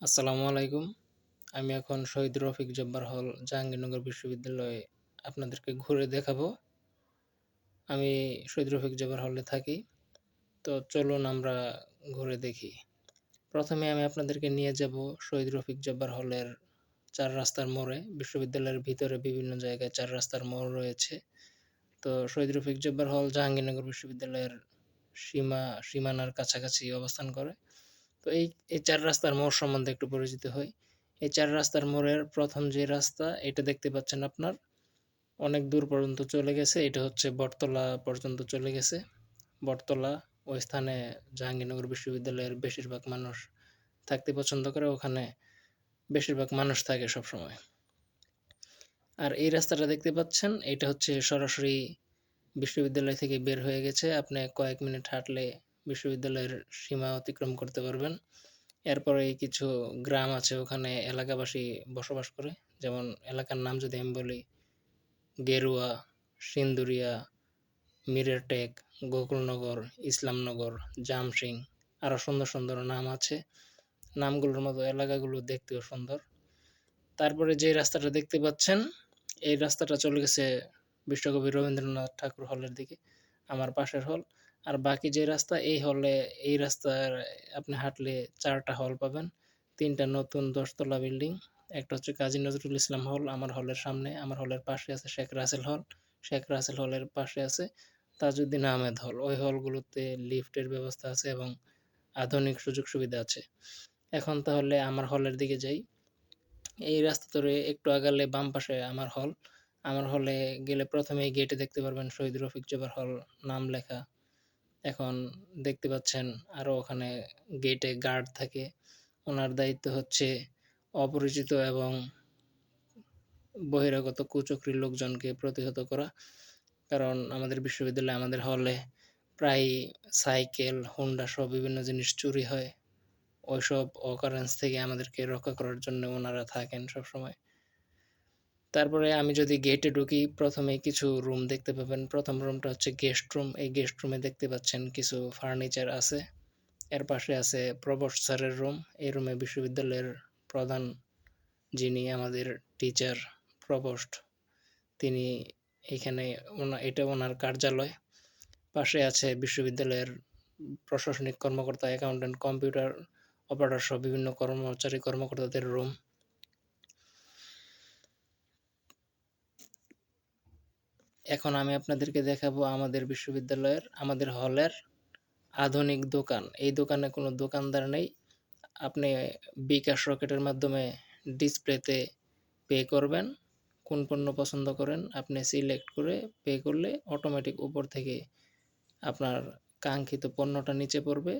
আসসালামু আলাইকুম। আমি এখন শহীদ রফিক জব্বার হল, জাহাঙ্গীরনগর বিশ্ববিদ্যালয়ে আপনাদেরকে ঘুরে দেখাবো। আমি শহীদ রফিক জব্বার হলে থাকি। তো চলুন আমরা ঘুরে দেখি। প্রথমে আমি আপনাদেরকে নিয়ে যাব শহীদ রফিক জব্বার হলের ৪ রাস্তার মোড়ে। বিশ্ববিদ্যালয়ের ভিতরে বিভিন্ন জায়গায় ৪ রাস্তার মোড় রয়েছে। তো শহীদ রফিক জব্বার হল জাহাঙ্গীরনগর বিশ্ববিদ্যালয়ের সীমানার কাছাকাছি অবস্থান করে। তো এই ৪ রাস্তার মোড় সম্বন্ধে একটু পরিচিত হই। এই ৪ রাস্তার মোড়ের ১ম যে রাস্তা এটা দেখতে পাচ্ছেন আপনার অনেক দূর পর্যন্ত চলে গেছে। এটা হচ্ছে বটতলা পর্যন্ত চলে গেছে। বটতলা ওই স্থানে জাহাঙ্গীরনগর বিশ্ববিদ্যালয়ের বেশিরভাগ মানুষ থাকতে পছন্দ করে। ওখানে বেশিরভাগ মানুষ থাকে সবসময়। আর এই রাস্তাটা দেখতে পাচ্ছেন এটা হচ্ছে সরাসরি বিশ্ববিদ্যালয় থেকে বের হয়ে গেছে। আপনি কয়েক মিনিট হাঁটলে বিশ্ববিদ্যালয়ের সীমা অতিক্রম করতে পারবেন। এরপরে কিছু গ্রাম আছে, ওখানে এলাকাবাসী বসবাস করে। যেমন এলাকার নাম যদি আমি বলি, গেরুয়া, সিন্দুরিয়া, মিরেরটেক, গোকুলনগর, ইসলামনগর, জামসিং, আরও সুন্দর সুন্দর নাম আছে। নামগুলোর মতো এলাকাগুলো দেখতেও সুন্দর। তারপরে যে রাস্তাটা দেখতে পাচ্ছেন এই রাস্তাটা চলে গেছে বিশ্বকবি রবীন্দ্রনাথ ঠাকুর হলের দিকে, আমার পাশের হল। আর বাকি যে রাস্তা এই রাস্তার আপনি হাঁটলে ৪টা হল পাবেন। ৩টা নতুন ১০ তলা বিল্ডিং। একটা হচ্ছে কাজী নজরুল ইসলাম হল আমার হলের সামনে, আমার হলের পাশে আছে শেখ রাসেল হল, শেখ রাসেল হলের পাশে আছে তাজউদ্দিন আহমেদ হল। ওই হলগুলোতে লিফটের ব্যবস্থা আছে এবং আধুনিক সুযোগ সুবিধা আছে। এখন তাহলে আমার হলের দিকে যাই। এই রাস্তা ধরে একটু আগালে বাম পাশে আমার হল। আমার হলে গেলে প্রথমেই গেটে দেখতে পারবেন শহীদ রফিক জব্বার হল নাম লেখা। এখন দেখতে পাচ্ছেন আরও ওখানে গেটে গার্ড থাকে। ওনার দায়িত্ব হচ্ছে অপরিচিত এবং বহিরাগত কুচক্রী লোকজনকে প্রতিহত করা। কারণ আমাদের বিশ্ববিদ্যালয়ে আমাদের হলে প্রায় সাইকেল, হুন্ডা সহ বিভিন্ন জিনিস চুরি হয়। ওইসব অকারেন্স থেকে আমাদেরকে রক্ষা করার জন্য ওনারা থাকেন সবসময়। তারপরে আমি যদি গেটে ঢুকি, প্রথমে কিছু রুম দেখতে পাবেন। প্রথম রুমটা হচ্ছে গেস্ট রুম। এই গেস্ট রুমে দেখতে পাচ্ছেন কিছু ফার্নিচার আছে। এর পাশে আছে প্রভোস্ট স্যারের রুম। এই রুমে বিশ্ববিদ্যালয়ের প্রধান, যিনি আমাদের টিচার প্রভোস্ট, তিনি এখানে এটা ওনার কার্যালয়। পাশে আছে বিশ্ববিদ্যালয়ের প্রশাসনিক কর্মকর্তা, অ্যাকাউন্ট্যান্ট, কম্পিউটার অপারেটর সহ বিভিন্ন কর্মচারী কর্মকর্তাদের রুম। এখন আমি আপনাদেরকে দেখাবো আমাদের বিশ্ববিদ্যালয়ের, আমাদের হলের আধুনিক দোকান। এই দোকানে কোনো দোকানদার নেই। আপনি বিকাশ রকেটের মাধ্যমে ডিসপ্লেতে পে করবেন। কোন পণ্য পছন্দ করেন আপনি সিলেক্ট করে পে করলে অটোমেটিক উপর থেকে আপনার কাঙ্ক্ষিত পণ্যটা নিচে পড়বে।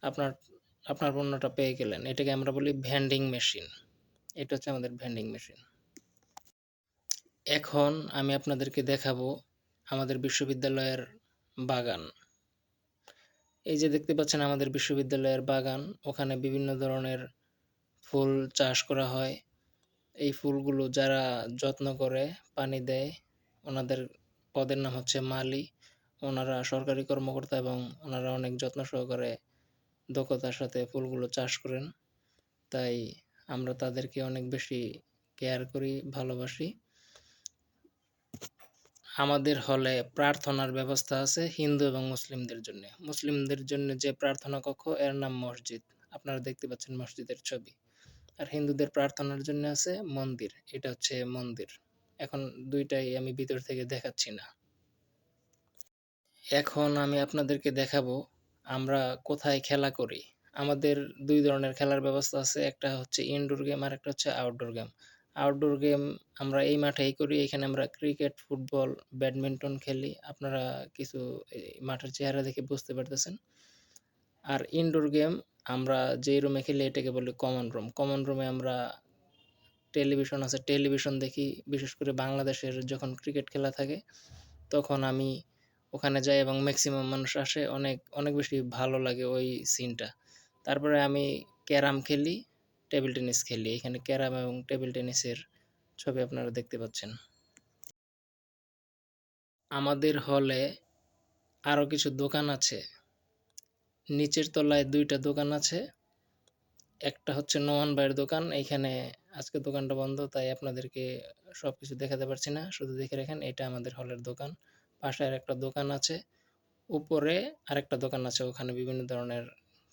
আপনার আপনার পণ্যটা পেয়ে গেলেন। এটাকে আমরা বলি ভেন্ডিং মেশিন। এটা হচ্ছে আমাদের ভেন্ডিং মেশিন। এখন আমি আপনাদেরকে দেখাবো আমাদের বিশ্ববিদ্যালয়ের বাগান। এই যে দেখতে পাচ্ছেন আমাদের বিশ্ববিদ্যালয়ের বাগান, ওখানে বিভিন্ন ধরনের ফুল চাষ করা হয়। এই ফুলগুলো যারা যত্ন করে, পানি দেয়, ওনাদের পদের নাম হচ্ছে মালি। ওনারা সরকারি কর্মকর্তা এবং ওনারা অনেক যত্ন সহকারে দক্ষতার সাথে ফুলগুলো চাষ করেন। তাই আমরা তাদেরকে অনেক বেশি কেয়ার করি, ভালোবাসি। আমাদের হলে প্রার্থনার ব্যবস্থা আছে হিন্দু এবং মুসলিমদের জন্য। মুসলিমদের জন্য যে প্রার্থনা কক্ষ এর নাম মসজিদ, আপনারা দেখতে পাচ্ছেন মসজিদের ছবি। আর হিন্দুদের প্রার্থনার জন্য আছে মন্দির, এটা হচ্ছে মন্দির। এখন দুইটাই আমি ভিতর থেকে দেখাচ্ছি না। এখন আমি আপনাদেরকে দেখাবো আমরা কোথায় খেলা করি। আমাদের দুই ধরনের খেলার ব্যবস্থা আছে, একটা হচ্ছে ইনডোর গেম আর একটা হচ্ছে আউটডোর গেম। আউটডোর গেম আমরা এই মাঠেই করি। এখানে আমরা ক্রিকেট, ফুটবল, ব্যাডমিন্টন খেলি। আপনারা কিছু মাঠের চেহারা দেখে বুঝতে পারতেছেন। আর ইনডোর গেম আমরা যেই রুমে খেলি এটাকে বলি কমন রুম। কমন রুমে আমরা টেলিভিশন আছে, টেলিভিশন দেখি। বিশেষ করে বাংলাদেশের যখন ক্রিকেট খেলা থাকে তখন আমি ওখানে যাই এবং ম্যাক্সিমাম মানুষ আসে। অনেক অনেক বেশি ভালো লাগে ওই সিনটা। তারপরে আমি ক্যারাম খেলি, টেবিল টেনিস খেলি। এখানে ক্যারাম এবং টেবিল টেনিসের ছবি আপনারা দেখতে পাচ্ছেন। আমাদের হলে আরও কিছু দোকান আছে। নিচের তলায় 2টা দোকান আছে একটা হচ্ছে নোমান ভাইয়ের দোকান। এইখানে আজকে দোকানটা বন্ধ, তাই আপনাদেরকে সবকিছু দেখাতে পারছি না। শুধু দেখে রাখেন, এটা আমাদের হলের দোকান। পাশে আরেকটা দোকান আছে। উপরে আরেকটা দোকান আছে, ওখানে বিভিন্ন ধরনের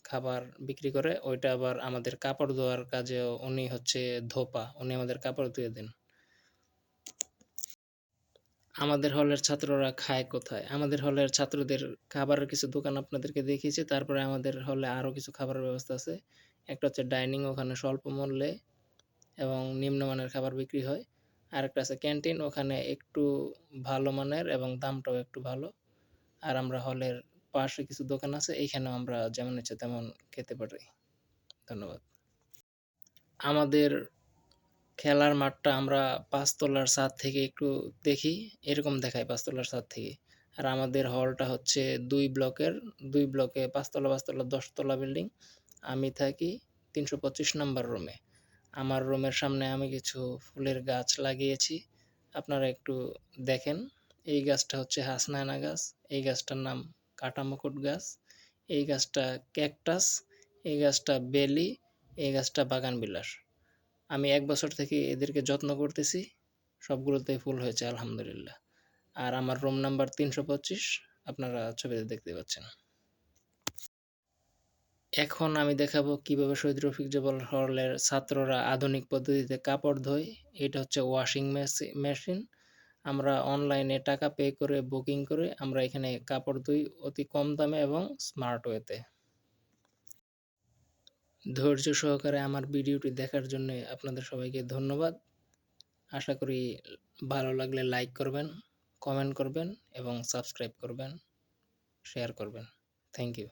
খাবার বিক্রি করে। ওইটা আবার আমাদের কাপড় ধোয়ার কাজেও উনি হচ্ছে ধোপা, উনি আমাদের কাপড় ধুয়ে দেন। আমাদের হলের ছাত্ররা খায় কোথায়? আমাদের হলের ছাত্রদের খাবারের কিছু দোকান আপনাদেরকে দেখিয়েছি। তারপরে আমাদের হলে আরও কিছু খাবারের ব্যবস্থা আছে। একটা হচ্ছে ডাইনিং, ওখানে স্বল্প মূল্যে এবং নিম্নমানের খাবার বিক্রি হয়। আরেকটা আছে ক্যান্টিন, ওখানে একটু ভালো মানের এবং দামটাও একটু ভালো। আর আমরা হলের পাশে কিছু দোকান আছে, এইখানেও আমরা যেমন ইচ্ছে তেমন খেতে পারি। ধন্যবাদ। আমাদের খেলার মাঠটা আমরা ৫ তলার ছাদ থেকে একটু দেখি, এরকম দেখায় ৫ তলার ছাদ থেকে। আর আমাদের হলটা হচ্ছে ২ ব্লকের, ২ ব্লকে ৫ তলা ৫ তলা ১০ তলা বিল্ডিং। আমি থাকি ৩২৫ নাম্বার রুমে। আমার রুমের সামনে আমি কিছু ফুলের গাছ লাগিয়েছি। আপনারা একটু দেখেন। এই গাছটা হচ্ছে হাসনায়না গাছ, এই গাছটার নাম কাটামুকুট গাছ, এই গাছটা ক্যাকটাস, এই গাছটা বেলি, এই গাছটা বাগানবিলাস। আমি ১ বছর থেকে এদেরকে যত্ন করতেছি। সবগুলোতেই ফুল হয়েছে আলহামদুলিল্লাহ। আর আমার রুম নাম্বার ৩২৫, আপনারা ছবিতে দেখতে পাচ্ছেন। এখন আমি দেখাবো কিভাবে শহীদ রফিক জুবেল হলের ছাত্ররা আধুনিক পদ্ধতিতে কাপড় ধোয়। এটা হচ্ছে ওয়াশিং মেশিন। আমরা অনলাইনে টাকা পে করে বুকিং করে আমরা এখানে কাপড় ধুই অতি কম দামে এবং স্মার্ট ওয়েতে। ধৈর্য সহকারে আমার ভিডিওটি দেখার জন্য আপনাদের সবাইকে ধন্যবাদ। আশা করি ভালো লাগলে লাইক করবেন, কমেন্ট করবেন এবং সাবস্ক্রাইব করবেন, শেয়ার করবেন। Thank you.